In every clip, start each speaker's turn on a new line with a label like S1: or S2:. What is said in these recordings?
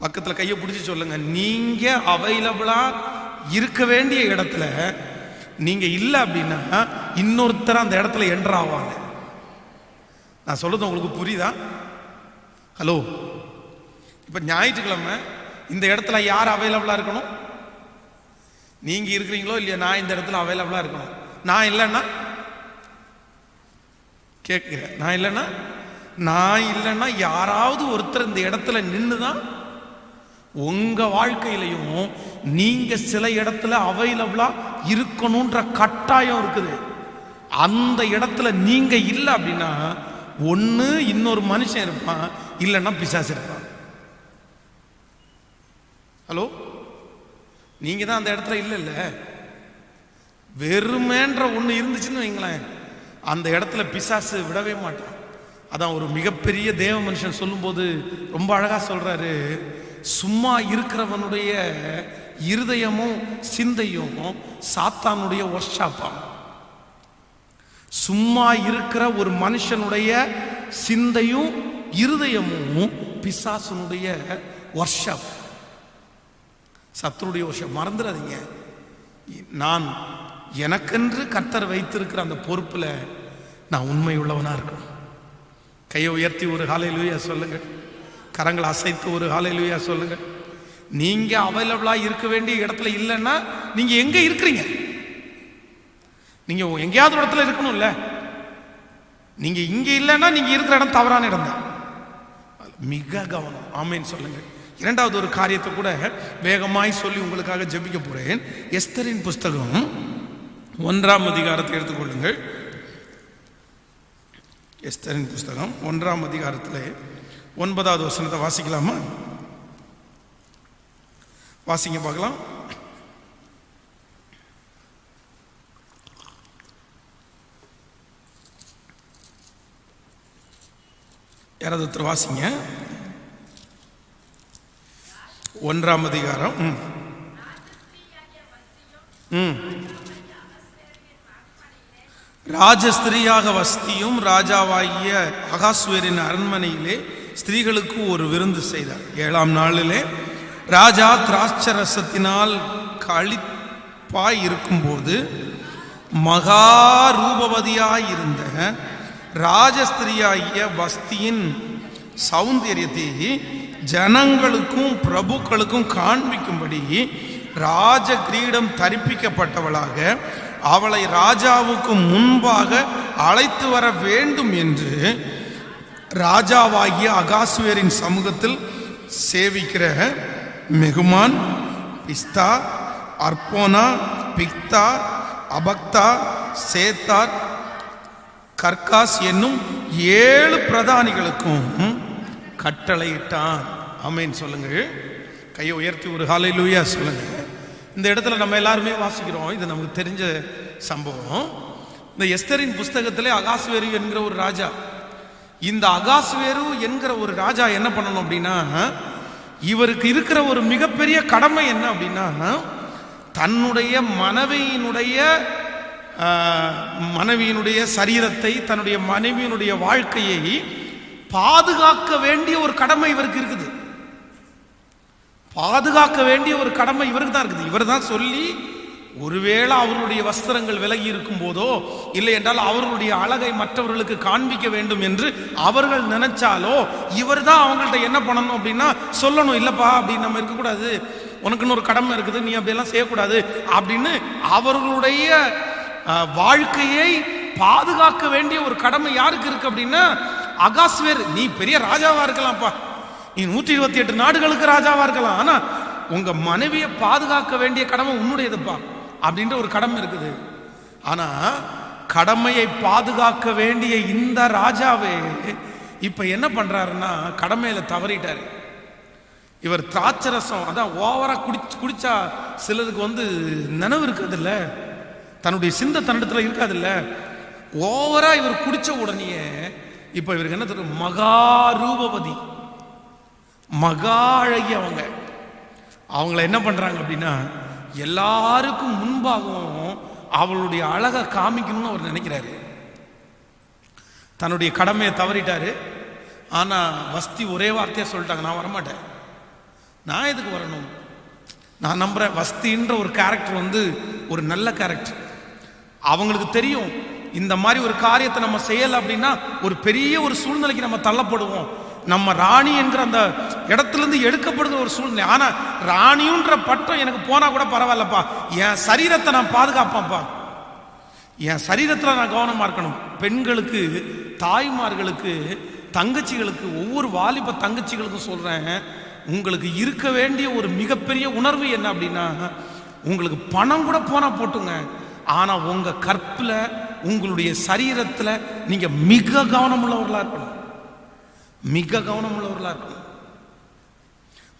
S1: பக்கத்தில் கையை பிடிச்சி சொல்லுங்க, நீங்க அவைலபிளா இருக்க வேண்டிய இடத்துல நீங்க இல்லை அப்படின்னா இன்னொருத்தர் அந்த இடத்துல என்டர் ஆவாங்க. நான் சொல்றது உங்களுக்கு புரியுதா? ஹலோ, இப்ப ஞாயிற்றுக்கிழமை இந்த இடத்துல யார் அவைலபிளா இருக்கணும்? நீங்க இருக்கிறீங்களோ இல்லையா? நான் இந்த இடத்துல அவைலபிளா இருக்கணும். நான் இல்லைன்னா கேட்கிறேன், நான் இல்லைன்னா யாராவது ஒருத்தர் இந்த இடத்துல நின்றுதான் உங்க வாழ்க்கையிலையும் நீங்க சில இடத்துல அவைலபிளா இருக்கணும்ன்ற கட்டாயம் இருக்குது. அந்த இடத்துல நீங்க இல்லை அப்படின்னா ஒண்ணு இன்னொரு மனுஷன் இருப்பான், இல்லைன்னா பிசாசு இருப்பான். ஹலோ, நீங்க தான் அந்த இடத்துல இல்ல, வெறுமேன்ற ஒண்ணு இருந்துச்சுன்னு வைங்களேன், அந்த இடத்துல பிசாசு விடவே மாட்டான். அதான் ஒரு மிகப்பெரிய தேவ மனுஷன் சொல்லும்போது ரொம்ப அழகா சொல்றாரு, சும்மா இருக்கிறவனுடைய இருதயமும் சிந்தையும் சாத்தானுடைய ஒர்க் ஷாப்பாம். சும்மா இருக்கிற ஒரு மனுஷனுடைய சிந்தையும் இருதயமும் பிசாசனுடைய ஒர்க் ஷாப், சத்துருடைய ஒர்க் ஷாப். மறந்துடாதீங்க, நான் எனக்கென்று கர்த்தர் வைத்திருக்கிற அந்த பொறுப்புல நான் உண்மை உள்ளவனா இருக்கணும். கையை உயர்த்தி ஒரு ஹல்லேலூயா சொல்லுங்க, கரங்களை அசைத்து ஒரு ஹல்லேலூயா சொல்லுங்க. நீங்க அவைலபிளா இருக்க வேண்டிய இடத்துல இல்லைன்னா நீங்க எங்க இருக்கிறீங்க? நீங்க எங்கேயாவது இடத்துல இருக்கணும்ல. நீங்க இங்க இல்லைன்னா நீங்க இருக்கிற இடம் தவறான இடம் தான். மிக கவனம். ஆமேன் சொல்லுங்க. இரண்டாவது ஒரு காரியத்தை கூட வேகமாய் சொல்லி உங்களுக்காக ஜெபிக்க போறேன். எஸ்தரின் புஸ்தகம் 1ஆம் அதிகாரத்தை எடுத்துக்கொள்ளுங்கள். எஸ்தரின் புஸ்தகம் 1ஆம் அதிகாரத்தில் 9வது வசனத்தை வாசிக்கலாமா? வாசிங்க பார்க்கலாம். யாராவது ஒருத்தர் வாசிங்க. 1ஆம் அதிகாரம். ராஜஸ்திரியாக வஸ்தியும் ராஜாவாகிய அகாஸ்வேரின் அரண்மனையிலே ஸ்திரீகளுக்கு ஒரு விருந்து செய்தார். 7ஆம் நாளிலே ராஜா திராட்சரசத்தினால் களிப்பாய் இருக்கும்போது மகா ரூபவதியாயிருந்த ராஜஸ்திரியாகிய வஸ்தியின் சௌந்தரியத்தை ஜனங்களுக்கும் பிரபுக்களுக்கும் காண்பிக்கும்படி ராஜ கிரீடம் தரிப்பிக்கப்பட்டவளாக அவளை ராஜாவுக்கு முன்பாக அழைத்து வர வேண்டும் என்று ராஜாவாகிய அகாஸ்வேரின் சமூகத்தில் சேவிக்கிற மெகுமான், பிஸ்தா, அர்போனா, பிக்தா, அபக்தா, சேத்தார், கர்காஸ் என்னும் 7 பிரதானிகளுக்கும் கட்டளையிட்டான். ஆமென் சொல்லுங்கள். கையை உயர்த்தி ஒரு ஹல்லேலூயா சொல்லுங்க. இந்த இடத்துல நம்ம எல்லாருமே வாசிக்கிறோம், இது நமக்கு தெரிஞ்ச சம்பவம். இந்த எஸ்தரின் புஸ்தகத்திலே அகாஸ்வேரு என்கிற ஒரு ராஜா, இந்த அகாஸ்வேரு என்கிற ஒரு ராஜா என்ன பண்ணணும் அப்படின்னா, இவருக்கு இருக்கிற ஒரு மிகப்பெரிய கடமை என்ன அப்படின்னா, தன்னுடைய மனைவியினுடைய சரீரத்தை, தன்னுடைய மனைவியினுடைய வாழ்க்கையை பாதுகாக்க வேண்டிய ஒரு கடமை இவருக்கு இருக்குது. பாதுகாக்க வேண்டிய ஒரு கடமை இவருக்கு தான் இருக்குது. இவர் தான் சொல்லி, ஒருவேளை அவர்களுடைய வஸ்திரங்கள் விலகி இருக்கும் போதோ இல்லை என்றால் அவர்களுடைய அழகை மற்றவர்களுக்கு காண்பிக்க வேண்டும் என்று அவர்கள் நினைச்சாலோ இவர் தான் அவங்கள்ட்ட என்ன பண்ணணும் அப்படின்னா சொல்லணும், இல்லப்பா அப்படின்னு நம்ம இருக்கக்கூடாது, உனக்குன்னு ஒரு கடமை இருக்குது, நீ அப்படியெல்லாம் செய்யக்கூடாது அப்படின்னு அவர்களுடைய வாழ்க்கையை பாதுகாக்க வேண்டிய ஒரு கடமை யாருக்கு இருக்கு அப்படின்னா அகாஸ்வேர். நீ பெரிய ராஜாவா இருக்கலாம்ப்பா, நீ 128 நாடுகளுக்கு ராஜாவா இருக்கலாம், ஆனா உங்க மனைவியை பாதுகாக்க வேண்டிய கடமை உன்னுடையதுப்பா அப்படின்ற ஒரு கடமை இருக்குது. ஆனா கடமையை பாதுகாக்க வேண்டிய இந்த ராஜாவே இப்ப என்ன பண்றாருன்னா கடமையில தவறிட்டாரு. இவர் திராட்சரசம் அதான் ஓவரா குடிச்சா சிலருக்கு நினைவு இருக்காது இல்ல, தன்னுடைய சிந்தை தன்னிடத்துல இருக்காது இல்ல, ஓவரா இவர் குடிச்ச உடனே இப்ப இவருக்கு என்ன தெரியும், மகா ரூபவதி, மகா அழகி அவங்கள என்ன பண்றாங்க அப்படின்னா எல்லாருக்கும் முன்பாகவும் அவளுடைய அழகை காமிக்கணும்னு அவர் நினைக்கிறாரு. தன்னுடைய கடமையை தவறிட்டாரு. ஆனா வஸ்தி ஒரே வார்த்தையா சொல்லிட்டாங்க, நான் வரமாட்டேன், நான் எதுக்கு வரணும்? நான் நம்புறேன் வஸ்தின்ற ஒரு கேரக்டர் வந்து ஒரு நல்ல கேரக்டர். அவங்களுக்கு தெரியும் இந்த மாதிரி ஒரு காரியத்தை நம்ம செய்யலை அப்படின்னா ஒரு பெரிய ஒரு சூழ்நிலைக்கு நம்ம தள்ளப்படுவோம். நம்ம ராணி என்கிற அந்த இடத்துலேருந்து எடுக்கப்படுகிற ஒரு சூழ்நிலை. ஆனால் ராணியுன்ற பட்டம் எனக்கு போனால் கூட பரவாயில்லப்பா, என் சரீரத்தை நான் பாதுகாப்பேன்ப்பா, என் சரீரத்தில் நான் கவனமாக இருக்கணும். பெண்களுக்கு, தாய்மார்களுக்கு, தங்கச்சிகளுக்கு, ஒவ்வொரு வாலிப தங்கச்சிகளுக்கும் சொல்கிறேன், உங்களுக்கு இருக்க வேண்டிய ஒரு மிகப்பெரிய உணர்வு என்ன அப்படின்னா, உங்களுக்கு பணம் கூட போனால் போட்டுங்க, ஆனால் உங்கள் கற்பில், உங்களுடைய சரீரத்தில் நீங்கள் மிக கவனமுள்ளவர்களாக இருக்கணும், மிக கவனமுள்ளவர்களாக இருக்கணும்.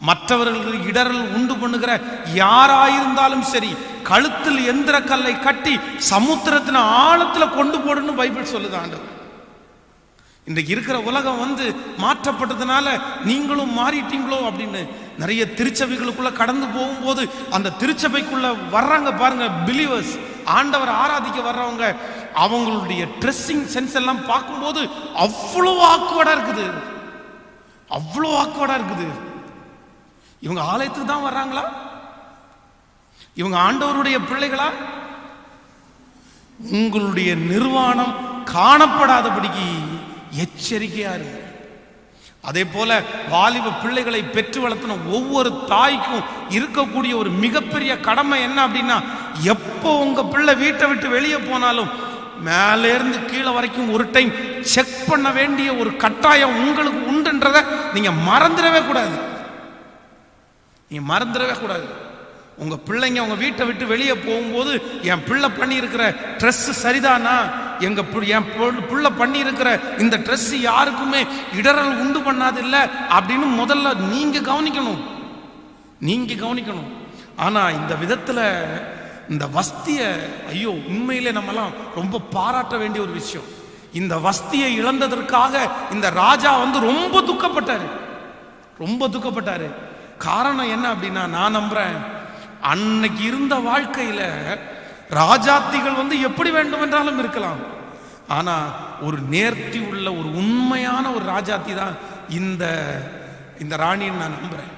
S1: மற்றவர்களுக்கு இடரல் உண்டு பண்ணுகிற யாராயிருந்தாலும் சரி, கழுத்தில் எந்திர கல்லை கட்டி சமுத்திரத்தின் ஆழத்தில் கொண்டு போடுன்னு பைபிள் சொல்லுது ஆண்டவர். இன்றைக்கு இருக்கிற உலகம் வந்து மாற்றப்பட்டதுனால நீங்களும் மாறிட்டீங்களோ அப்படின்னு நிறைய திருச்சபைகளுக்குள்ள கடந்து போகும்போது அந்த திருச்சபைக்குள்ள வர்றாங்க பாருங்க பிலீவர்ஸ், ஆண்டவர் ஆராதிக்க வர்றவங்க, அவங்களுடைய ட்ரெஸ்ஸிங் சென்ஸ் எல்லாம் பார்க்கும்போது அவ்வளோ ஆக்வர்டா இருக்குது, அவ்வளோ ஆக்வர்டா இருக்குது. இவங்க ஆலயத்துக்கு தான் வர்றாங்களா? இவங்க ஆண்டவருடைய பிள்ளைகளா? உங்களுடைய நிர்வாணம் காணப்படாதபடிக்கு எச்சரிக்கையா இருங்க. அதே போல வாலிப பிள்ளைகளை பெற்று வளர்த்தின ஒவ்வொரு தாய்க்கும் இருக்கக்கூடிய ஒரு மிகப்பெரிய கடமை என்ன அப்படின்னா, எப்போ உங்க பிள்ளை வீட்டை விட்டு வெளியே போனாலும் மேலே இருந்து கீழே வரைக்கும் ஒரு டைம் செக் பண்ண வேண்டிய ஒரு கட்டாயம் உங்களுக்கு உண்டுன்றதை நீங்க மறந்துடவே கூடாது. நீங்க மறந்துடவே கூடாது. உங்க பிள்ளைங்க உங்க வீட்டை விட்டு வெளியே போகும்போது என் பிள்ளை பண்ணி இருக்கிற ட்ரெஸ் சரிதானா, என் பிள்ளை பண்ணி இருக்கிற இந்த ட்ரெஸ் யாருக்குமே இடரல் உண்டு பண்ணாது இல்லை அப்படின்னு முதல்ல நீங்க கவனிக்கணும், நீங்க கவனிக்கணும். ஆனா இந்த விதத்துல இந்த வஸ்திய, ஐயோ உண்மையிலே நம்மலாம் ரொம்ப பாராட்ட வேண்டிய ஒரு விஷயம். இந்த வஸ்தியை இழந்ததற்காக இந்த ராஜா வந்து ரொம்ப துக்கப்பட்டாரு, ரொம்ப துக்கப்பட்டாரு. காரணம் என்ன அப்படின்னா, நான் நம்புறேன் அன்னைக்கு இருந்த வாழ்க்கையில ராஜாத்திகள் வந்து எப்படி வேண்டுமென்றாலும் இருக்கலாம், ஆனா ஒரு நேர்த்தி உள்ள ஒரு உண்மையான ஒரு ராஜாத்தி தான் இந்த ராணின்னு நான் நம்புறேன்.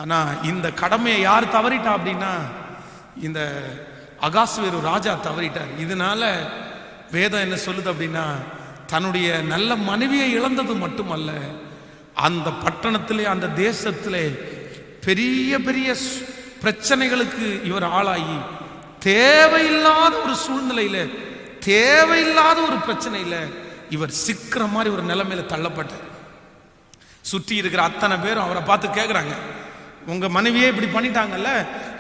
S1: ஆனா இந்த கடமையை யார் தவறிட்டா அப்படின்னா, இந்த அகாஸ்வேரு ராஜா தவறிட்டார். இதனால வேதம் என்ன சொல்லுது அப்படின்னா, தன்னுடைய நல்ல மனைவியை இழந்தது மட்டுமல்ல, அந்த பட்டணத்திலே அந்த தேசத்திலே பெரிய பெரிய பிரச்சனைகளுக்கு இவர் ஆளாகி தேவையில்லாத ஒரு சூழ்நிலையில, தேவையில்லாத ஒரு பிரச்சனையில இவர் சிக்கிற மாதிரி ஒரு நிலைமையில தள்ளப்பட்டார். சுற்றி இருக்கிற அத்தனை பேரும் அவரை பார்த்து கேட்குறாங்க, உங்க மனைவியே இப்படி பண்ணிட்டாங்கல்ல,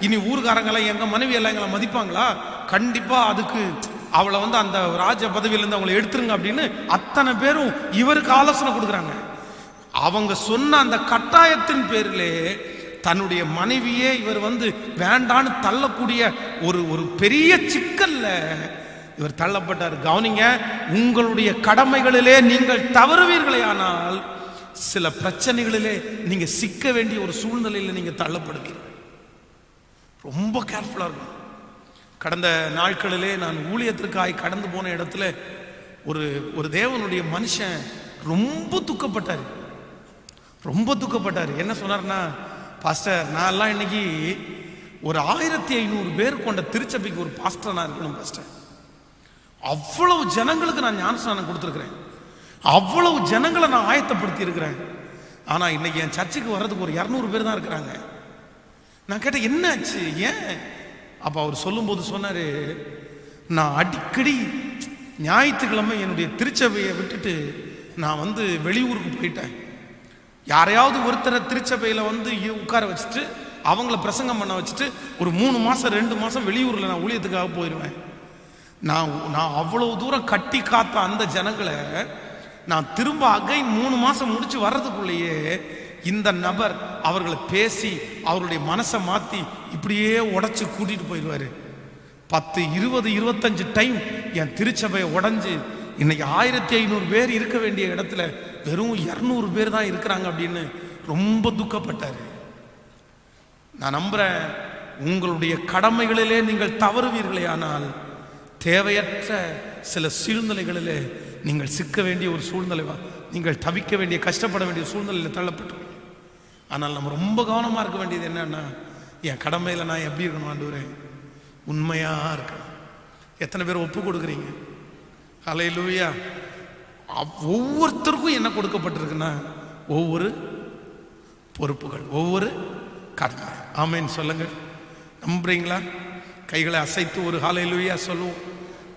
S1: இனி ஊர்காரங்களாம் எங்க மனைவி எல்லாம் எங்களை மதிப்பாங்களா? கண்டிப்பா அதுக்கு அவளை வந்து அந்த ராஜ பதவியிலிருந்து அவங்களை எடுத்துருங்க அப்படின்னு அத்தனை பேரும் இவருக்கு ஆலோசனை கொடுக்குறாங்க. அவங்க சொன்ன அந்த கட்டாயத்தின் பேரிலே தன்னுடைய மனைவியே இவர் வந்து வேண்டான்னு தள்ளக்கூடிய ஒரு பெரிய சிக்கல்ல இவர் தள்ளப்பட்டார். கவனிங்க, உங்களுடைய கடமைகளிலே நீங்கள் தவறுவீர்களே ஆனால் சில பிரச்சனைகளிலே நீங்க சிக்க வேண்டிய ஒரு சூழ்நிலையில் நீங்க தள்ளப்படுவீர்கள். ரொம்ப கேர்ஃபுல்லா இருக்கும். கடந்த நாட்களிலே நான் ஊழியத்திற்காய் கடந்து போன இடத்துல ஒரு தேவனுடைய மனுஷன் ரொம்ப துக்கப்பட்டார், ரொம்ப துக்கப்பட்டார். என்ன சொன்னார்னா, பாஸ்டர் நான்லாம் இன்னைக்கு ஒரு 1500 பேர் கொண்ட திருச்சபைக்கு ஒரு பாஸ்டர் நான் இருக்கணும் பாஸ்டர். அவ்வளவு ஜனங்களுக்கு நான் ஞானஸ்நானம் கொடுத்துருக்கிறேன், அவ்வளவு ஜனங்களை நான் ஆயத்தப்படுத்தி இருக்கிறேன். ஆனா இன்னைக்கு என் சர்ச்சுக்கு வர்றதுக்கு ஒரு 200 பேர் தான் இருக்கிறாங்க. நான் கேட்டேன் என்ன ஆச்சு, ஏன்? அப்ப அவர் சொல்லும்போது சொன்னாரு, நான் அடிக்கடி ஞாயிற்றுக்கிழமை என்னுடைய திருச்சபையை விட்டுட்டு நான் வந்து வெளியூருக்கு போயிட்டேன். யாரையாவது ஒருத்தரை திருச்சபையில் வந்து உட்கார வச்சுட்டு அவங்கள பிரசங்கம் பண்ண வச்சுட்டு ஒரு 3 மாதம் 2 மாதம் வெளியூரில் நான் ஊழியத்துக்காக போயிடுவேன். நான் அவ்வளவு தூரம் கட்டி காத்த அந்த ஜனங்களை நான் திரும்ப அகைன் 3 மாதம் முடிச்சு வர்றதுக்குள்ளேயே இந்த நபர் அவர்களை பேசி அவருடைய மனசை மாற்றி இப்படியே உடைச்சு கூட்டிட்டு போயிடுவாரு. 10, 20, 25 டைம் என் திருச்சபையை உடைஞ்சு இன்னைக்கு 1500 பேர் இருக்க வேண்டிய இடத்துல வெறும் 200 பேர் தான் இருக்கிறாங்க அப்படின்னு ரொம்ப துக்கப்பட்டாரு. நான் நம்புறேன், உங்களுடைய கடமைகளிலே நீங்கள் தவறுவீர்களே ஆனால் தேவையற்ற சில சூழ்நிலைகளிலே நீங்கள் சிக்க வேண்டிய ஒரு சூழ்நிலை, நீங்கள் தவிக்க வேண்டிய, கஷ்டப்பட வேண்டிய சூழ்நிலையில் தள்ளப்பட்டுருவீங்க. ஆனால் நம்ம ரொம்ப கவனமாக இருக்க வேண்டியது என்னன்னா, என் கடமையில் நான் எப்படி இருக்கணும் ஆண்டவரே? உண்மையாக இருக்கணும். எத்தனை பேர் ஒப்பு கொடுக்குறீங்க? ஹல்லேலூயா. ஒவ்வொருத்தருக்கும் என்ன கொடுக்கப்பட்டிருக்குன்னா, ஒவ்வொரு பொறுப்புகள், ஒவ்வொரு கடமை. ஆமேன் சொல்லுங்கள். நம்புறீங்களா? கைகளை அசைத்து ஒரு ஹல்லேலூயா சொல்லுவோம்.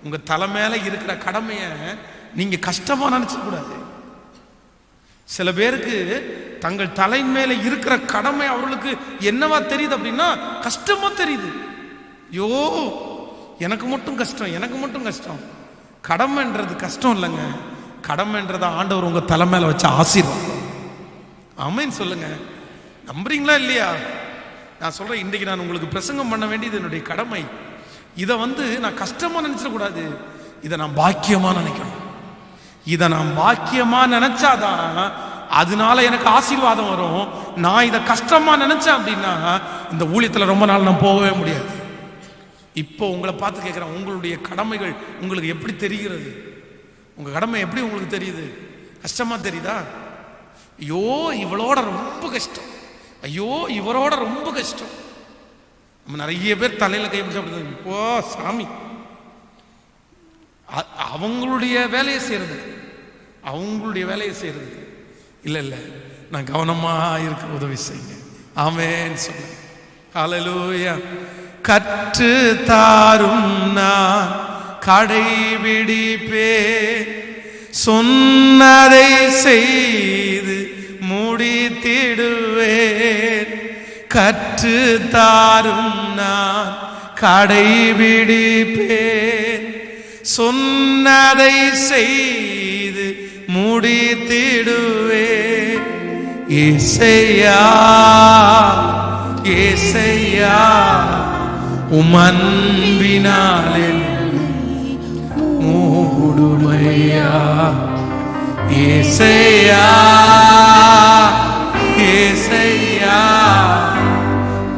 S1: உங்க தலை மேல இருக்கிற கடமையை நீங்க கஷ்டமா நினைச்ச கூடாது. சில பேருக்கு தங்கள் தலை மேல இருக்கிற கடமை அவர்களுக்கு என்னவா தெரியுது அப்படின்னா கஷ்டமா தெரியுது. யோ, எனக்கு மட்டும் கஷ்டம், எனக்கு மட்டும் கஷ்டம். கடமைன்றது கஷ்டம் இல்லைங்க. கடமைன்றத ஆண்டவர் உங்க தலை மேல வச்ச ஆசீர்வாதம். ஆமேன் சொல்லுங்க. நம்புறீங்களா இல்லையா? நான் சொல்றேன், இன்றைக்கு நான் உங்களுக்கு பிரசங்கம் பண்ண வேண்டியது என்னுடைய கடமை. இதை நான் கஷ்டமா நினைச்சிடக்கூடாது. இதை நான் பாக்கியமா நினைக்கணும். இதை நான் பாக்கியமா நினைச்சாதான் அதனால எனக்கு ஆசீர்வாதம் வரும். நான் இதை கஷ்டமா நினைச்சேன் அப்படின்னா இந்த ஊழியத்தில் ரொம்ப நாள் நான் போகவே முடியாது. இப்போ உங்களை பார்த்து கேட்குறேன், உங்களுடைய கடமைகள் உங்களுக்கு எப்படி தெரிகிறது? உங்க கடமை எப்படி உங்களுக்கு தெரியுது? கஷ்டமா தெரியுதா? ஐயோ இவளோட ரொம்ப கஷ்டம், ஐயோ இவரோட ரொம்ப கஷ்டம். நம்ம நிறைய பேர் தலையில கைப்பிடிச்சு அப்படி, இப்போ சாமி அவங்களுடைய வேலையை செய்யறது, அவங்களுடைய வேலையை செய்யறது இல்லை இல்லை. நான் கவனமா இருக்க உதவி செய்யுங்க. ஆமென் சொல்லுங்க. ஹல்லேலூயா. கற்று தாரும் நான் கடைபிடிப்பேன், சொன்னதை செய்து முடித்திடுவேன். கற்று தாரும் நான் கடைபிடிப்பேன், சொன்னதை செய்து முடித்திடுவேன். ஏசையா ஏசையா உமன்பினாலே மூடுமையா. ஏசையா ஏசையா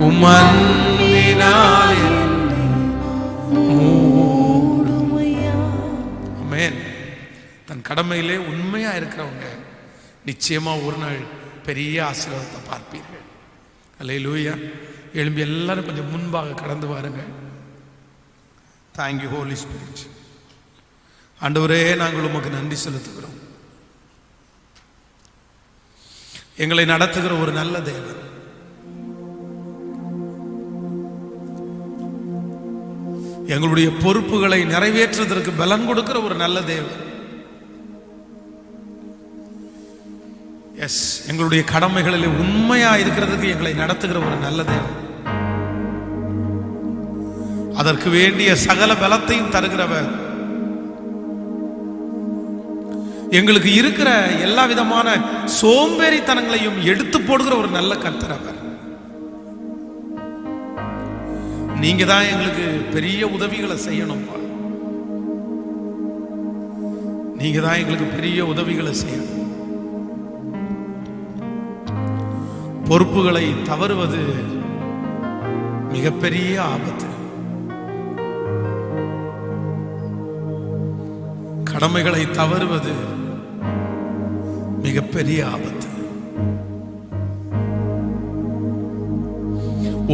S1: உமன்பினாலே மூடுமையா. ஆமென். தன் கடமையிலே உண்மையா இருக்கிறவங்க நிச்சயமா ஒரு நாள் பெரிய ஆசீர்வாதத்தை பார்ப்பீர்கள். அல்லேலூயா. எழும்பி எல்லாரும் கொஞ்சம் முன்பாக கடந்து வாருங்க. Thank you Holy Spirit. ஆண்டவரே, நாங்கள் உமக்கு நன்றி செலுத்துகிறோம். எங்களை நடத்துகிற ஒரு நல்ல தேவன், எங்களுடைய பொறுப்புகளை நிறைவேற்றுவதற்கு பலன் கொடுக்கிற ஒரு நல்ல தேவன். எஸ், எங்களுடைய கடமைகளில் உண்மையா இருக்கிறதுக்கு எங்களை நடத்துகிற ஒரு நல்ல தேவன். அதற்கு வேண்டிய சகல பலத்தையும் தருகிறவர், எங்களுக்கு இருக்கிற எல்லா விதமான சோம்பேறித்தனங்களையும் எடுத்து போடுகிற ஒரு நல்ல கர்த்தர் அவர். நீங்க தான் எங்களுக்கு பெரிய உதவிகளை செய்யணும்ப்பா. நீங்க தான் எங்களுக்கு பெரிய உதவிகளை செய்யணும். பொறுப்புகளை தவறுவது மிகப்பெரிய ஆபத்து. கடமைகளை தவறுவது மிகப்பெரிய ஆபத்து.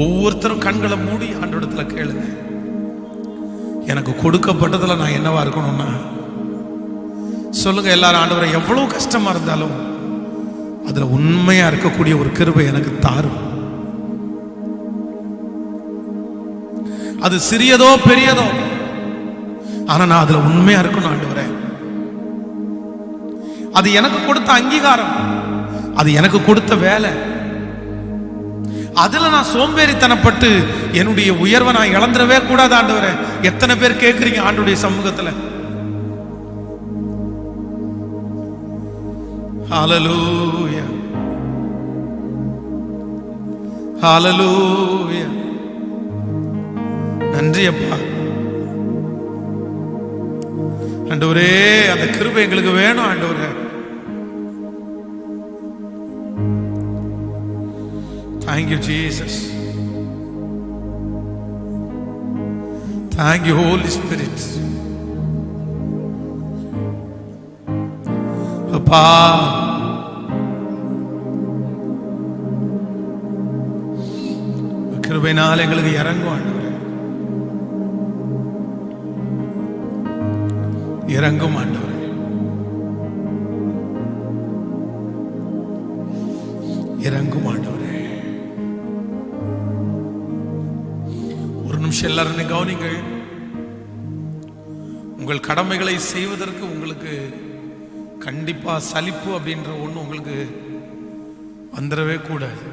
S1: ஒவ்வொருத்தரும் கண்களை மூடி ஆண்டவரிடத்துல கேளுங்க, எனக்கு கொடுக்கப்பட்டதுல நான் என்னவா இருக்கணும்னா சொல்லுங்க. எல்லாரும், ஆண்டவரை எவ்வளவு கஷ்டமா இருந்தாலும் அதுல உண்மையா இருக்கக்கூடிய ஒரு கிருபை எனக்கு தாரும். அது சிறியதோ பெரியதோ, ஆனா நான் அதுல உண்மையா இருக்கணும் ஆண்டவரே. அது எனக்கு கொடுத்த அங்கீகாரம், அது எனக்கு கொடுத்த வேலை, அதுல நான் சோம்பேறித்தனப்பட்டு என்னுடைய உயர்வை நான் இழந்துடவே கூடாது ஆண்டவரே. எத்தனை பேர் கேட்கிறீங்க ஆண்டவருடைய சமூகத்துல? ஹல்லேலூயா ஹல்லேலூயா. நன்றி அப்பா. ஆண்டவரே, அந்த கிருபை எங்களுக்கு வேணும் ஆண்டவரே. Thank you Jesus. Thank you Holy Spirit. அப்பா, கிருபையினால் எங்களுக்கு இறங்கும் ஆண்டவரே, இறங்கும் ஆண்டவரே, இறங்கும் ஆண்டவரே. ஒரு நிமிஷம் எல்லாரும் கவனிங்கள். உங்கள் கடமைகளை செய்வதற்கு உங்களுக்கு கண்டிப்பா சலிப்பு அப்படின்ற ஒண்ணு உங்களுக்கு வந்துடவே கூடாது.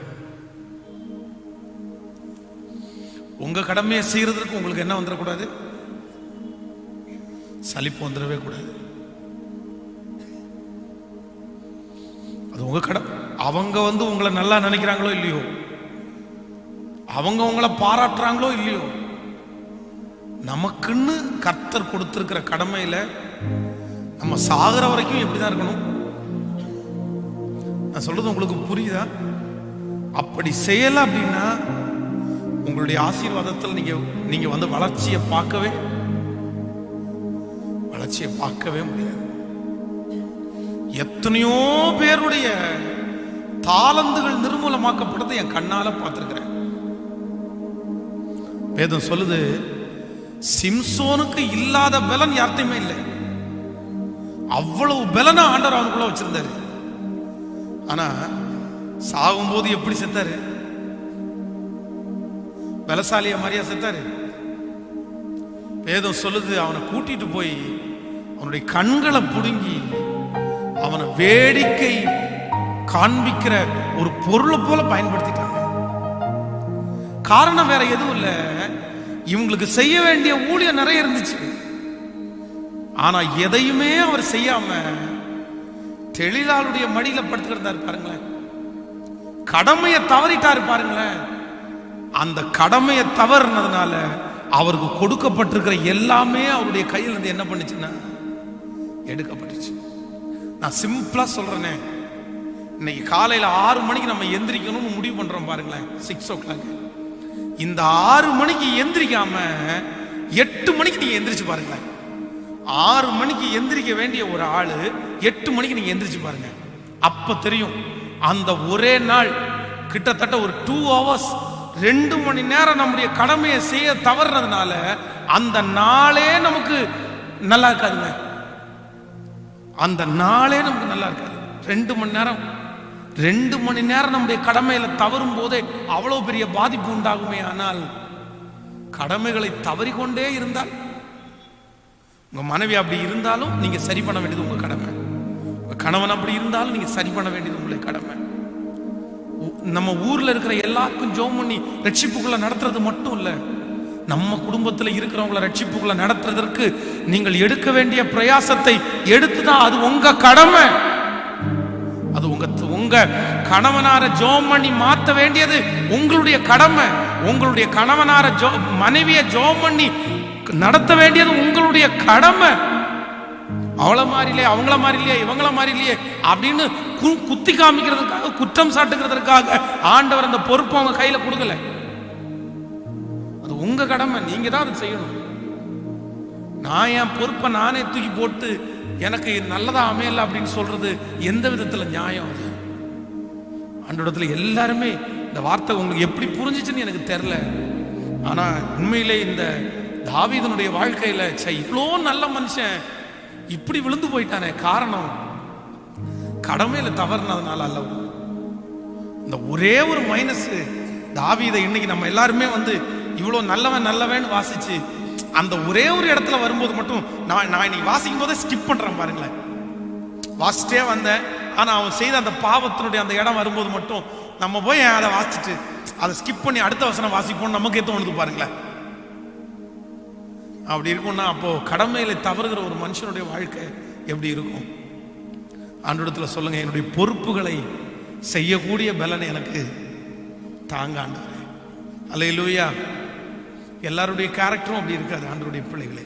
S1: உங்க கடமையை செய்யறதுக்கு உங்களுக்கு என்ன வந்துடக்கூடாது? சலிப்பு வந்துடவே கூடாது. அது உங்க கடமை. அவங்க உங்களை நல்லா நினைக்கிறாங்களோ இல்லையோ, அவங்க உங்களை பாராட்டுறாங்களோ இல்லையோ, நமக்குன்னு கர்த்தர் கொடுத்திருக்கிற கடமையில நம்ம சாகுற வரைக்கும் எப்படிதான் இருக்கணும். நான் சொல்றது உங்களுக்கு புரியுதா? அப்படி செய்யல அப்படின்னா உங்களுடைய ஆசீர்வாதத்தில் நீங்க வளர்ச்சியை பார்க்கவே முடியாது. எத்தனையோ பேருடைய தாளந்துகள் நிர்மூலமாக்கப்படுறதை என் கண்ணால பார்த்திருக்கிறேன். வேதம் சொல்லுது, சிம்சோனுக்கு இல்லாத பலன் யார்த்தையுமே இல்லை. அவ்வளவு பலனை ஆண்டவர் அவனுக்குள்ள வச்சிருந்தாரு. ஆனா சாகும்போது எப்படி செத்தாரு? பலசாலிய மாதிரியா செத்தாரு? வேதம் சொல்லுது, அவனை கூட்டிட்டு போய் அவனுடைய கண்களை புடுங்கி அவனை வேடிக்கை காண்பிக்கிற ஒரு பொருளை போல பயன்படுத்திட்டாங்க. காரணம் வேற எதுவும் இல்ல, இவங்களுக்கு செய்ய வேண்டிய ஊழியம் நிறைய இருந்துச்சு. ஆனா எதையுமே அவர் செய்யாம தெளிலாளுடைய மடியில படுத்துக்கிட்டாரு பாருங்களேன். கடமையை தவறிட்டாரு பாருங்களேன். அந்த கடமையை தவறுனதுனால அவருக்கு கொடுக்கப்பட்டிருக்கிற எல்லாமே அவருடைய கையில் இருந்து என்ன பண்ணுச்சுன்னா எடுக்கப்பட்டுச்சு. நான் சிம்பிளா சொல்றேனே, இன்னைக்கு காலையில 6 மணிக்கு நம்ம எந்திரிக்கணும்னு முடிவு பண்றோம் பாருங்களேன், 6 o'clock. இந்த 6 மணிக்கு எந்திரிக்காம 8 மணிக்கு நீங்க எந்திரிச்சு பாருங்களேன். 6 மணிக்கு எந்திரிக்க வேண்டிய ஒரு ஆளு 8 மணிக்கு நீங்க எந்திரிச்சு பாருங்க. அப்ப தெரியும் அந்த ஒரே நாள் கிட்டத்தட்ட ஒரு 2 hours 2 மணி நேரம் நம்முடைய கடமையை செய்ய தவறுனதுனால அந்த நாளே நமக்கு நல்லா இருக்காதுங்க. அந்த நாளே நமக்கு நல்லா இருக்காது. 2 மணி நேரம் நம்முடைய கடமையில தவறும் போதே அவ்வளவு பெரிய பாதிப்பு உண்டாகுமே. ஆனால் கடமைகளை தவறிக்கொண்டே இருந்தால், உங்க மனைவி அப்படி இருந்தாலும் நீங்க சரி பண்ண வேண்டியது உங்க கடமை. உங்க கணவன் அப்படி இருந்தாலும் நீங்க சரி பண்ண வேண்டியது உங்களுடைய கடமை. நம்ம ஊர்ல இருக்கிற எல்லாருக்கும் ஜெபம் பண்ணி ரட்சிப்புக்குள்ள நடத்துறது மட்டும் இல்ல, நம்ம குடும்பத்தில் இருக்கிறவங்களை ரட்சிப்புக்குள்ள நடத்துறதற்கு நீங்கள் எடுக்க வேண்டிய பிரயாசத்தை எடுத்துதான். அது உங்க கடமை. அது உங்க கணவனார ஜெபம் பண்ணி மாற்ற வேண்டியது உங்களுடைய கடமை. உங்களுடைய கணவனார மனைவியை ஜெபம் பண்ணி நடத்த வேண்டியது உங்களுடைய கடமை. அவள மாதிரி இல்லையே, அவங்கள மாதிரி இல்லையே, இவங்கள மாதிரி இல்லையே அப்படின்னு குத்தி காமிக்கிறதுக்காக, குற்றம் சாட்டுகிறதுக்காக ஆண்டவர் அந்த பொறுப்பு அவங்க கையில கொடுக்கல. அது உங்க கடமை, நீங்க தான் அதை செய்யணும். நான் என் பொறுப்பை நானே தூக்கி போட்டு எனக்கு நல்லதா அமையல அப்படின்னு சொல்றது எந்த விதத்துல நியாயம்? அது ஆண்டவரிடத்துல எல்லாருமே இந்த வார்த்தை உங்களுக்கு எப்படி புரிஞ்சிச்சுன்னு எனக்கு தெரியல. ஆனா உண்மையிலே இந்த தாவீதனுடைய வாழ்க்கையில இவ்வளோ நல்ல மனுஷன் இப்படி விழுந்து போயிட்டானே, காரணம் கடமையில தவறுனதுனால அல்ல. இந்த ஒரே ஒரு மைனஸ் தாவீதை இன்னைக்கு நம்ம எல்லாருமே இவ்வளவு நல்லவன் வாசிச்சு அந்த ஒரே ஒரு இடத்துல வரும்போது மட்டும் நான் இன்னைக்கு வாசிக்கும் போதே ஸ்கிப் பண்றேன் பாருங்களேன். வாசிட்டே வந்தேன், ஆனா அவன் செய்த அந்த பாவத்தினுடைய அந்த இடம் வரும்போது மட்டும் நம்ம போய் அதை வாசிச்சுட்டு அதை ஸ்கிப் பண்ணி அடுத்த வசனம் வாசிப்போம் நமக்கே தோணுது பாருங்களேன். அப்படி இருக்கும்னா அப்போ கடமையில தவறுகிற ஒரு மனுஷனுடைய வாழ்க்கை எப்படி இருக்கும்? ஆண்டவரிடத்துல சொல்லுங்க, என்னுடைய பொறுப்புகளை செய்யக்கூடிய பலன் எனக்கு தாங்க ஆண்டவரே. அல்லேலூயா. எல்லாருடைய கேரக்டரும் அப்படி இருக்காது ஆண்டவருடைய பிள்ளைகளே.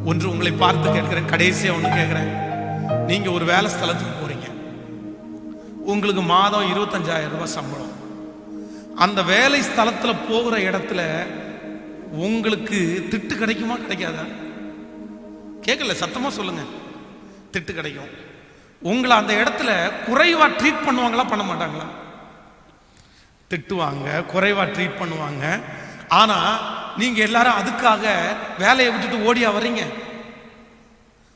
S1: ஒன்று உங்களை பார்த்து கேட்கிறேன், கடைசியா ஒன்று கேட்கிறேன். நீங்க ஒரு வேலை ஸ்தலத்துக்கு போறீங்க, உங்களுக்கு மாதம் 25,000 ரூபாய் சம்பளம். அந்த வேலை ஸ்தலத்துல போகிற இடத்துல உங்களுக்கு திட்டு கிடைக்குமா கிடைக்காதா? கேட்கல, சத்தமா சொல்லுங்க. திட்டு கிடைக்கும். உங்களை அந்த இடத்துல குறைவா ட்ரீட் பண்ணுவாங்களா பண்ண மாட்டாங்களா? திட்டுவாங்க, குறைவா ட்ரீட் பண்ணுவாங்க. ஆனா நீங்க எல்லாரும் அதுக்காக வேலையை விட்டுட்டு ஓடியா வர்றீங்க?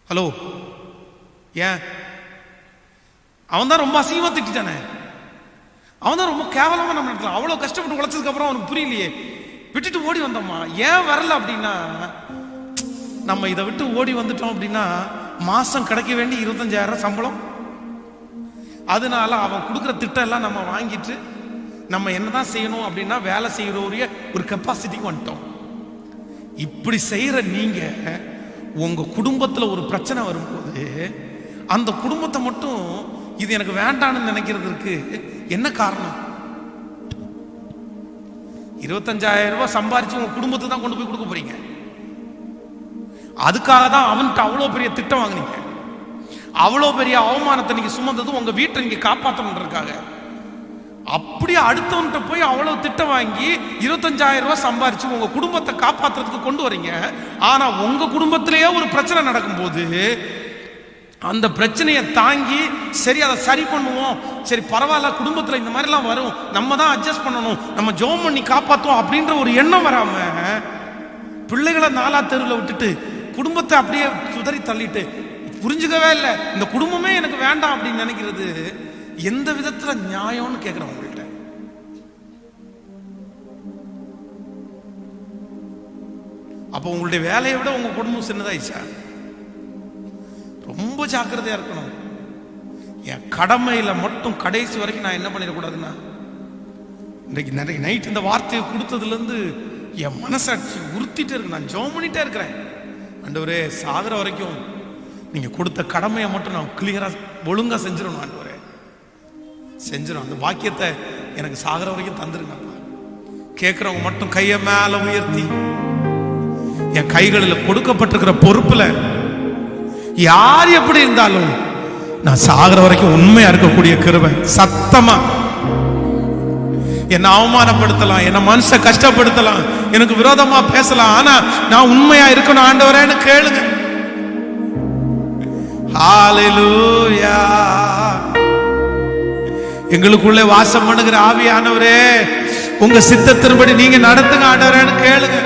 S1: ஹலோ, ஏன்? அவன் தான் ரொம்ப அசிங்கமா திட்டானே, அவன் தான் ரொம்ப கேவலமா நம்ம இடத்துல அவ்வளவு கஷ்டப்பட்டு உழைச்சதுக்கு அப்புறம் அவனுக்கு புரியலையே, விட்டுட்டு ஓடி வந்தோமா. ஏன் வரல அப்படின்னா, நம்ம இதை விட்டு ஓடி வந்துட்டோம் அப்படின்னா மாசம் கிடைக்க வேண்டிய 25,000 சம்பளம், அதனால அவன் கொடுக்குற திட்டம் எல்லாம் நம்ம வாங்கிட்டு நம்ம என்னதான் செய்யணும் அப்படின்னா வேலை செய்யற ஒரு கெப்பாசிட்டிக்கு வந்துட்டோம். இப்படி செய்யற நீங்க உங்க குடும்பத்துல ஒரு பிரச்சனை வரும்போது அந்த குடும்பத்தை மட்டும் இது எனக்கு வேண்டான்னு நினைக்கிறதுக்கு என்ன காரணம்? 25,000 ரூபாய் சம்பாரிச்சு உங்க குடும்பத்தை தான் கொண்டு போய் கொடுக்க போறீங்க. அதுக்காக தான் அவன்கிட்ட அவ்வளவு பெரிய திட்டம் வாங்கினீங்க, அவ்வளவு பெரிய அவமானத்தை நீங்க சுமந்தது உங்க வீட்டை நீங்க காப்பாற்றணுன்றதுக்காக. அப்படியே அடுத்தவன்கிட்ட போய் அவ்வளவு திட்டம் வாங்கி 25,000 ரூபாய் சம்பாரிச்சு உங்க குடும்பத்தை காப்பாற்றுறதுக்கு கொண்டு வரீங்க. ஆனா உங்க குடும்பத்திலேயே ஒரு பிரச்சனை நடக்கும்போது அந்த பிரச்சனையை தாங்கி சரி அதை சரி பண்ணுவோம், சரி பரவாயில்ல, குடும்பத்துல இந்த மாதிரி எல்லாம் வரும், நம்ம தான் அட்ஜஸ்ட் பண்ணணும், நம்ம ஜோம் பண்ணி காப்பாற்றுவோம் அப்படின்ற ஒரு எண்ணம் வராம பிள்ளைகளை நாலா தெருவில் விட்டுட்டு குடும்பத்தை அப்படியே சுதறி தள்ளிட்டு புரிஞ்சுக்கவே இல்லை, இந்த குடும்பமே எனக்கு வேண்டாம் அப்படின்னு நினைக்கிறது எந்த விதத்துல நியாயம்னு கேட்கிறேன் உங்கள்கிட்ட. அப்போ உங்களுடைய வேலையை விட உங்க குடும்பம் சின்னதாயிச்சா? ரொம்ப ஜாக்கிரதையா இருக்கணும். என் கடமையில மட்டும் கடைசி வரைக்கும் நான் என்ன பண்ணிடக்கூடாதுன்னா, இன்னைக்கு நைட் இந்த வார்த்தையை கொடுத்ததுல இருந்து என் மனசாட்சி உறுத்திட்டே இருக்கு. நான் ஜெபம் பண்ணிட்டே இருக்கிறேன், ஆண்டவரே சாகர வரைக்கும் நீங்க கொடுத்த கடமையை மட்டும் நான் கிளியரா ஒழுங்கா செஞ்சிடணும் ஆண்டவரே, செஞ்சிடும். அந்த பாக்கியத்தை எனக்கு சாகர வரைக்கும் தந்துருங்க. கேட்கிறவங்க மட்டும் கையை மேல உயர்த்தி, என் கைகளில் கொடுக்கப்பட்டிருக்கிற பொறுப்புல யார் எப்படி இருந்தாலும் நான் சாகர வரைக்கும் உண்மையா இருக்கக்கூடிய கிருபை. சத்தமா என்ன அவமானப்படுத்தலாம், என்ன மனசை கஷ்டப்படுத்தலாம், எனக்கு விரோதமா பேசலாம், ஆனா நான் உண்மையா இருக்கணும் ஆண்டவரேன்னு கேளுங்க. ஹalleluya. எங்களுக்குள்ளே வாசம் பண்ணுகிற ஆவியானவரே, உங்க சித்தத்தின்படி நீங்க நடத்துங்க ஆண்டவரேன்னு கேளுங்க.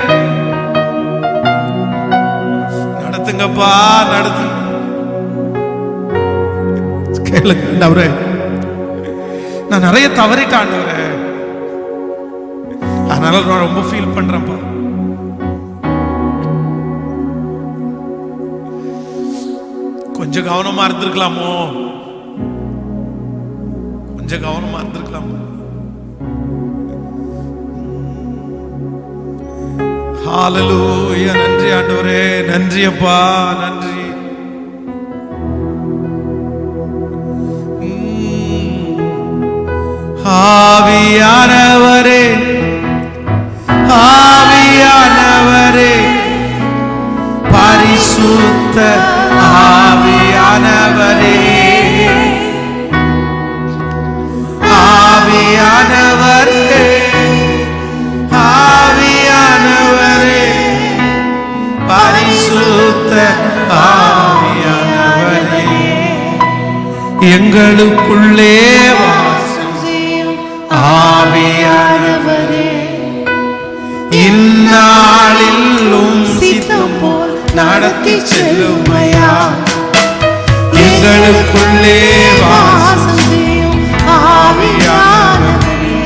S1: நடத்துங்கப்பா, நடத்துங்க, கேளுங்க ஆண்டவரே. நான் நிறைய தவறிட்டேன் ஆண்டவரே, அதனால நான் ரொம்ப ஃபீல் பண்றேன்ப்பா. கொஞ்சம் கவனமா இருந்திருக்கலாமோ, கொஞ்சம் கவனமா இருந்திருக்கலாமோ. ஹalleluya. நன்றி ஆண்டவரே, நன்றி அப்பா, நன்றி. ஆவியானவரே, ஆவியானவரே, பரிசுத்த ஆவியானவரே, ஆவியானவரே, ஆவியானவரே, பரிசுத்த ஆவியானவரே, எங்களுக்குள்ளே வாசம் செய்யும் ஆவியானவரே, இந்நாளிலும் சித்தம் போல் நடத்தி செல்லுமையா. எங்களுக்குள்ளே வாசம் செய்யும் ஆவியானவரே,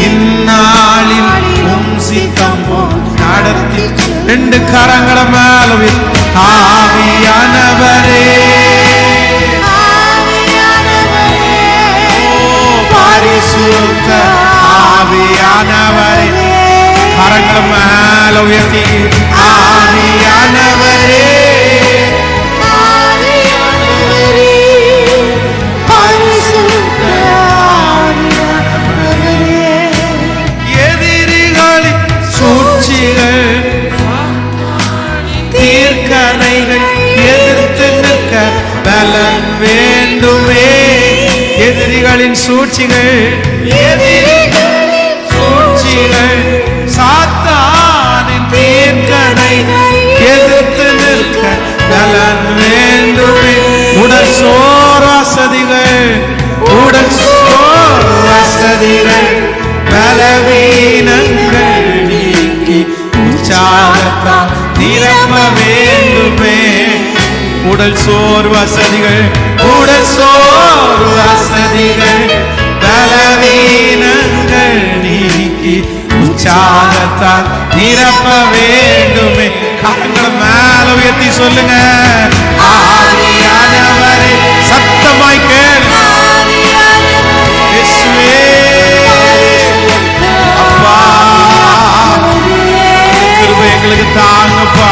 S1: இந்நாளிலும் சித்தம் போல் நடத்தி. ரெண்டு கரங்கள மேல ஆவியானவரே, பரிசுத்த ஆவியானவரே, கரங்கள மேல உயர்த்தி ஆவியானவரே, ஆவியானவரே, பரிசுத்த ஆவியானவரே, எதிரிகளின் சூழ்ச்சிகள் தீர்க்கணைகள் எதிர்த்து நிற்க பலன் வேண்டுமே. எதிரிகளின் சூழ்ச்சிகள், எதிரிகளின் சூழ்ச்சிகள், சாத்தானின் தீர்க்கணை எதிர்த்து நிற்க பலன் வேண்டுமே. உடல் சோர் வசதிகள், உடல் சோர் வசதிகள் உடல் சோர் வசதிகள், உடல் சோர் வசதிகள், பலவீனங்கள் நீக்கி உற்சாகத்தால் நிரப்ப வேண்டுமே. கரங்களை மேல உயர்த்தி சொல்லுங்க. ஆவியானவரே, சத்தமாய் கேளு. இயேசுவே, அப்பா கிருபை எங்களுக்கு தாங்கப்பா.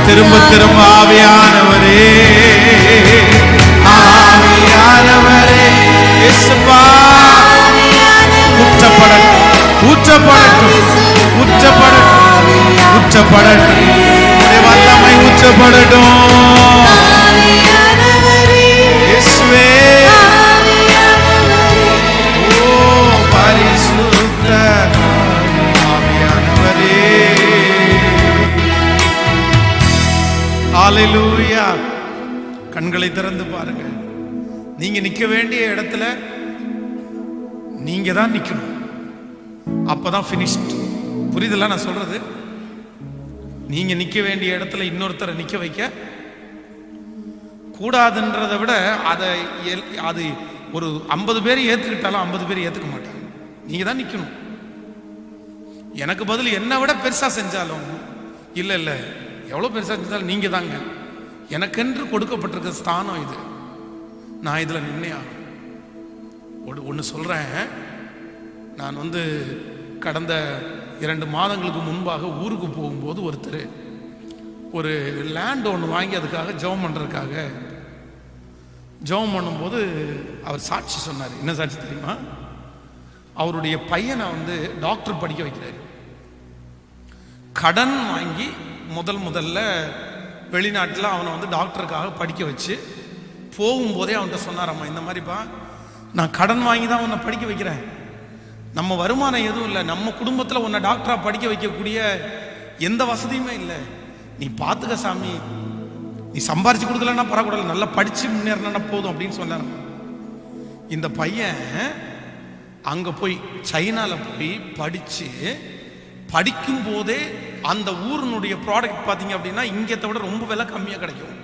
S1: திரும்ப திரும்ப ஆவியானவரே, ஆவியானவரே, இயேசுவா, ஊற்றப்படட்டும், ஊற்றப்படட்டும், ஊற்றப்படட்டும், ஊற்றப்படட்டும், உம்முடைய வல்லமை ஊற்றப்படட்டும். இயேசுவே, ஓ பரிசுத்த ஆவியானவரே. ஹல்லேலூயா. கண்களை திறந்து பாருங்க. நீங்க நிக்க வேண்டிய இடத்துல நீங்க தான் நிக்கணும். அப்பதான் ஃபினிஷ்ட். புரியுதுல நான் சொல்றது? நீங்க நிக்க வேண்டிய இடத்துல இன்னொருத்தரை நிக்க வைக்க கூடாதுன்றதை விட அது ஒரு 50 பேர் ஏத்துக்கிட்டாலும் 50 பேர் ஏத்துக்க மாட்டாங்க. நீங்க தான் நிக்கணும். எனக்கு பதில் என்னை விட பெருசா செஞ்சாலும் இல்ல இல்ல, எவ்வளவு பெருசா செஞ்சாலும் நீங்க தாங்க. எனக்கென்று கொடுக்கப்பட்டிருக்க ஸ்தானம் இது. நான் இதுல நின்னே ஒன்று சொல்றேன். நான் கடந்த 2 மாதங்களுக்கு முன்பாக ஊருக்கு போகும்போது ஒருத்தர் ஒரு லேண்ட் ஒன்று வாங்கி அதுக்காக ஜெபம் பண்றதுக்காக ஜெபம் பண்ணும்போது அவர் சாட்சி சொன்னார். என்ன சாட்சி தெரியுமா? அவருடைய பையனை டாக்டர் படிக்க வைக்கிறாரு. கடன் வாங்கி முதல்ல வெளிநாட்டில் அவனை டாக்டருக்காக படிக்க வச்சு போகும்போதே அவன்கிட்ட சொன்னாரம்மா, இந்த மாதிரிப்பா நான் கடன் வாங்கி தான் உன்னை படிக்க வைக்கிறேன். நம்ம வருமானம் எதுவும் இல்லை, நம்ம குடும்பத்தில் உன்னை டாக்டராக படிக்க வைக்கக்கூடிய எந்த வசதியுமே இல்லை. நீ பார்த்துக்க சாமி, நீ சம்பாரிச்சு கொடுக்கலன்னா பரவாயில்ல, நல்லா படிச்சு முன்னேறினா போதும் அப்படின்னு சொன்னார். இந்த பையன் அங்கே போய் சைனால போய் படிச்சு படிக்கும் போதே அந்த ஊரினுடைய ப்ராடக்ட் பார்த்தீங்க அப்படின்னா இங்கத்தை விட ரொம்ப விலை கம்மியாக கிடைக்கும்.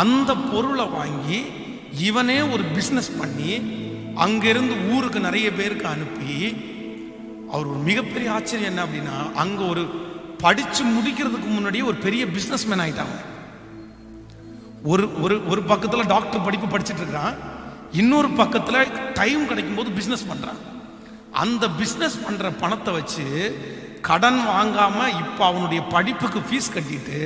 S1: அந்த பொருளை வாங்கி இவனே ஒரு பிஸ்னஸ் பண்ணி அங்கிருந்து ஊருக்கு நிறைய பேருக்கு அனுப்பி, அவர் ஒரு மிகப்பெரிய ஆச்சரியம் என்ன அப்படின்னா, அங்க ஒரு படிச்சு முடிக்கிறதுக்கு முன்னாடியே ஒரு பெரிய பிஸ்னஸ் மேன் ஆயிட்டாங்க. ஒரு பக்கத்தில் டாக்டர் படிப்பு படிச்சுட்டு இருக்கிறான், இன்னொரு பக்கத்தில் டைம் கிடைக்கும் போது பிஸ்னஸ் பண்றான். அந்த பிஸ்னஸ் பண்ற பணத்தை வச்சு கடன் வாங்காம இப்ப அவனுடைய படிப்புக்கு ஃபீஸ் கட்டிட்டு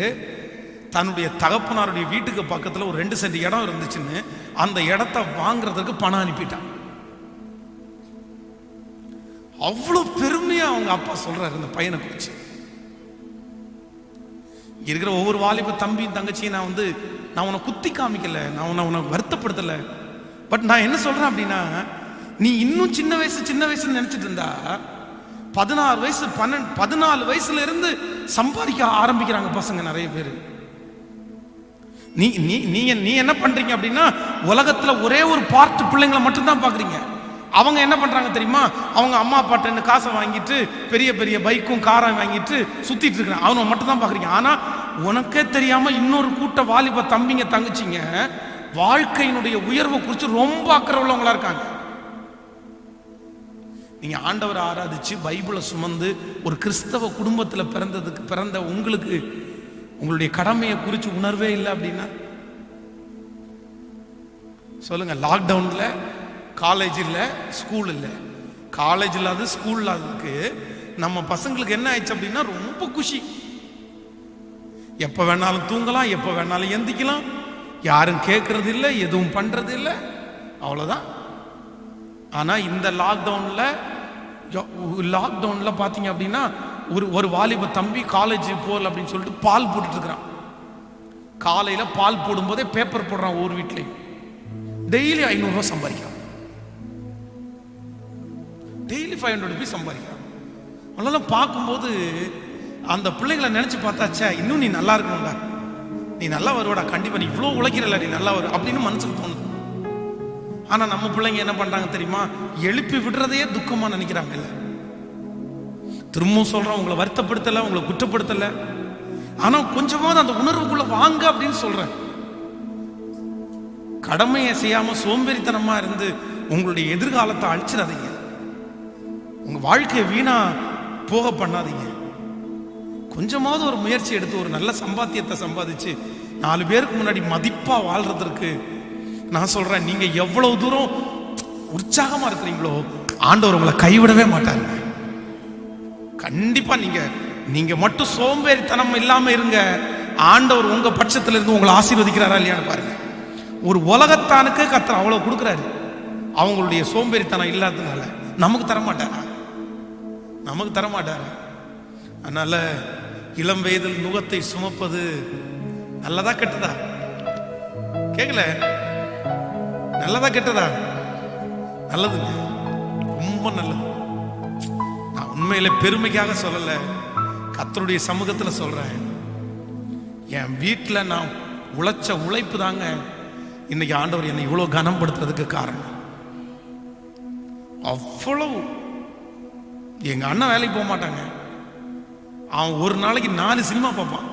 S1: தன்னுடைய தகப்பனாருடைய வீட்டுக்கு பக்கத்தில் ஒரு 2 சென்ட் இடம் இருந்துச்சுன்னு அந்த இடத்தை வாங்குறதுக்கு பணம் அனுப்பிட்டான். அவ்வளவு பெருமையா அவங்க அப்பா சொல்றாரு இந்த பையனை குறிச்சு. இருக்கிற ஒவ்வொரு வாலிப தம்பியும் தங்கச்சியும் நான் உன்னை குத்தி காமிக்கல, நான் உன்னை வருத்தப்படுத்தல. பட் நான் என்ன சொல்றேன் அப்படின்னா, நீ இன்னும் சின்ன வயசு நினைச்சிட்டு இருந்தா 16 வயசு 14 வயசுல இருந்து சம்பாதிக்க ஆரம்பிக்கிறாங்க பசங்க நிறைய பேர். நீ என்ன பண்றீங்க அப்படின்னா, உலகத்துல ஒரே ஒரு பார்ட் பிள்ளைங்களை மட்டும்தான் பாக்குறீங்க. அவங்க என்ன பண்றாங்க தெரியுமா? அவங்க அம்மா அப்பாட்ட காசை வாங்கிட்டு பெரிய பெரிய பைக்கும் காரம் வாங்கிட்டு சுத்திட்டு இருக்கிறாங்க. அவனை மட்டும் தான் பாக்குறீங்க. ஆனா உனக்கே தெரியாம இன்னொரு கூட்ட வாலிப தம்பிங்க தங்கச்சிங்க வாழ்க்கையினுடைய உயர்வை குறித்து ரொம்ப அக்கறை உள்ளவங்களா இருக்காங்க. நீங்க ஆண்டவரை ஆராதிச்சு பைபிளை சுமந்து ஒரு கிறிஸ்தவ குடும்பத்தில் பிறந்த உங்களுக்கு உங்களுடைய கடமையை குறித்து உணர்வே இல்லை அப்படின்னா சொல்லுங்க. லாக்டவுன்ல காலேஜ் இல்லை, ஸ்கூல் இல்லை. காலேஜ் இல்லாத ஸ்கூல் இல்லாததுக்கு நம்ம பசங்களுக்கு என்ன ஆயிடுச்சு அப்படின்னா ரொம்ப குஷி. எப்ப வேணாலும் தூங்கலாம், எப்ப வேணாலும் எந்திக்கலாம், யாரும் கேட்கறது இல்லை, எதுவும் பண்றது இல்லை, அவ்வளவுதான். ஆனா இந்த லாக்டவுன்ல பாத்தீங்க அப்படின்னா ஒரு வாலிப தம்பி காலேஜ் போகல அப்படின்னு சொல்லிட்டு பால் போட்டுட்டு இருக்கிறான். காலையில பால் போடும்போதே பேப்பர் போடுறான். ஒரு வீட்லையும் டெய்லி 500 ரூபாய் சம்பாதிக்கிறான். டெய்லி 500 ரூபாய் சம்பாதிக்கிறான். அதெல்லாம் பார்க்கும்போது அந்த பிள்ளைங்களை நினைச்சு பார்த்தாச்சா, இன்னும் நீ நல்லா இருக்கணும்டா, நீ நல்லா வருவடா, கண்டிப்பா நீ இவ்வளவு உழைக்கிறல்ல, நீ நல்லா வரும் அப்படின்னு மனசுக்கு தோணுது. ஆனா நம்ம பிள்ளைங்க என்ன பண்றாங்க தெரியுமா? எழுப்பி விடுறதையே துக்கமா நினைக்கிறாங்கல்ல. திரும்பவும் சொல்றேன், உங்களை வருத்தப்படுத்தல, உங்களை குற்றப்படுத்தல, ஆனா கொஞ்சமாவது அந்த உணர்வுக்குள்ள வாங்க அப்படின்னு சொல்றேன். கடமையை செய்யாம சோம்பேறித்தனமா இருந்து உங்களுடைய எதிர்காலத்தை அழிச்சிடாதீங்க. உங்க வாழ்க்கையை வீணா போக பண்ணாதீங்க. கொஞ்சமாவது ஒரு முயற்சி எடுத்து ஒரு நல்ல சம்பாத்தியத்தை சம்பாதிச்சு 4 பேருக்கு முன்னாடி மதிப்பா வாழ்றதற்கு நான் சொல்றேன், நீங்க எவ்வளவு தூரம் உற்சாகமா இருக்கிறீங்களோ ஆண்டவர் உங்களை கைவிடவே மாட்டாருங்க. கண்டிப்பா நீங்க மட்டும் சோம்பேறித்தனம் இல்லாம இருங்க. ஆண்டவர் உங்க பட்சத்துல இருந்து உங்களை ஆசீர்வதிக்கிறாரா இல்லையான்னு பாருங்க. ஒரு உலகத்தானுக்கு கர்த்தர் அவ்வளவு கொடுக்குறாரு, அவங்களுடைய சோம்பேறித்தனம் இல்லாததுனால நமக்கு தரமாட்டாரா? நமக்கு தரமாட்டாரா? அதனால இளம் வயதில் நுகத்தை சுமப்பது நல்லதா கெட்டதா? கேட்கல, நல்லதா கெட்டதா? நல்லதுங்க, ரொம்ப நல்லது. நான் உண்மையில பெருமைக்காக சொல்லல, கர்த்தருடைய சமூகத்துல சொல்றேன். என் வீட்டுல நான் உழைச்ச உழைப்பு தாங்க இன்னைக்கு ஆண்டவர் என்னை இவ்வளவு கனப்படுத்துறதுக்கு காரணம். அவ்வளவு எங்க அண்ணன் வேலைக்கு போக மாட்டாங்க, அவன் ஒரு நாளைக்கு 4 சினிமா பார்ப்பான்.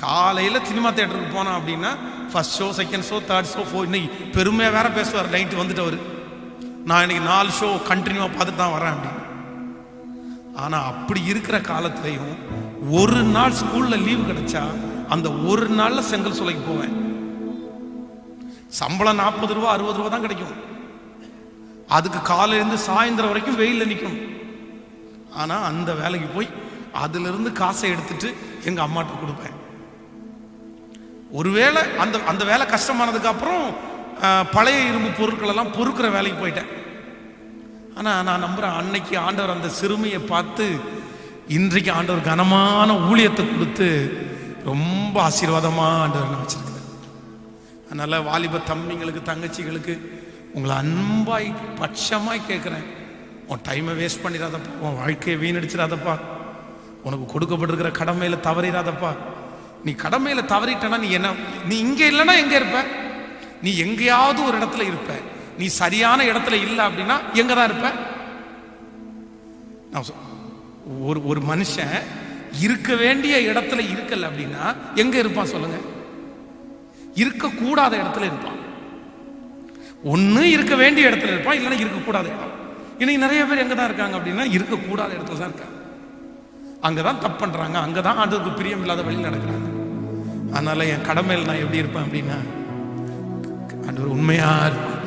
S1: காலையில சினிமா தியேட்டருக்கு போனான் அப்படின்னா first show, second show, third show, இன்னைக்கு பெருமையா வேற பேசுவார். நைட்டு வந்துட்டு அவரு, நான் இன்னைக்கு 4 ஷோ கண்டினியூவா பார்த்துட்டு தான் வரேன் அப்படின்னு. ஆனா அப்படி இருக்கிற காலத்திலையும் ஒரு நாள் ஸ்கூல்ல லீவு கிடைச்சா அந்த ஒரு நாள்ல செங்கல் சூளைக்கு போவேன். சம்பளம் 40 ரூபா 60 ரூபா தான் கிடைக்கும். அதுக்கு காலையிலிருந்து சாயந்தரம் வரைக்கும் வெயில்ல நிற்கணும். ஆனா அந்த வேலைக்கு போய் அதுல இருந்து காசை எடுத்துட்டு எங்க அம்மாட்ட கொடுப்பேன். ஒருவேளை அந்த வேலை கஷ்டமானதுக்கு அப்புறம் பழைய இரும்பு பொருட்கள் எல்லாம் பொறுக்கிற வேலைக்கு போயிட்டேன். ஆனா நான் நம்புறேன், அன்னைக்கு ஆண்டவர் அந்த சிறுமையை பார்த்து இன்றைக்கு ஆண்டவர் கனமான ஊழியத்தை கொடுத்து ரொம்ப ஆசீர்வாதமா ஆண்டவர் வச்சிருக்கிறார். அதனால வாலிப தம்பிங்களுக்கு, தங்கச்சிகளுக்கு உங்களை அன்பாய் பட்சமாய் கேட்கிறேன், உன் டைமை வேஸ்ட் பண்ணிடாதப்பா, உன் வாழ்க்கையை வீணடிச்சிடாதப்பா, உனக்கு கொடுக்கப்பட்டிருக்கிற கடமையில தவறிடாதப்பா. நீ கடமையில தவறிட்டனா நீ இங்க இல்லைன்னா எங்க இருப்ப? நீ எங்கேயாவது ஒரு இடத்துல இருப்ப. நீ சரியான இடத்துல இல்லை அப்படின்னா எங்க தான் இருப்ப? ஒரு மனுஷன் இருக்க வேண்டிய இடத்துல இருக்கல அப்படின்னா எங்க இருப்பான் சொல்லுங்க? இருக்கக்கூடாத இடத்துல இருப்பான். ஒண்ணு இருக்க வேண்டிய இடத்துல இருப்பான், இல்லைன்னா இருக்கக்கூடாத இடம். இன்னைக்கு நிறைய பேர் எங்க தான் இருக்காங்க அப்படின்னா இருக்கக்கூடாத இடத்துல தான் இருக்காங்க. அங்கதான் தப்பு பண்றாங்க, அங்கதான் அதுக்கு பிரியம் இல்லாத வழி நடக்கிறாங்க. அதனால என் கடமையில் நான் எப்படி இருப்பேன் அப்படின்னா, ஆண்டவர் உண்மையா இருப்பேன்.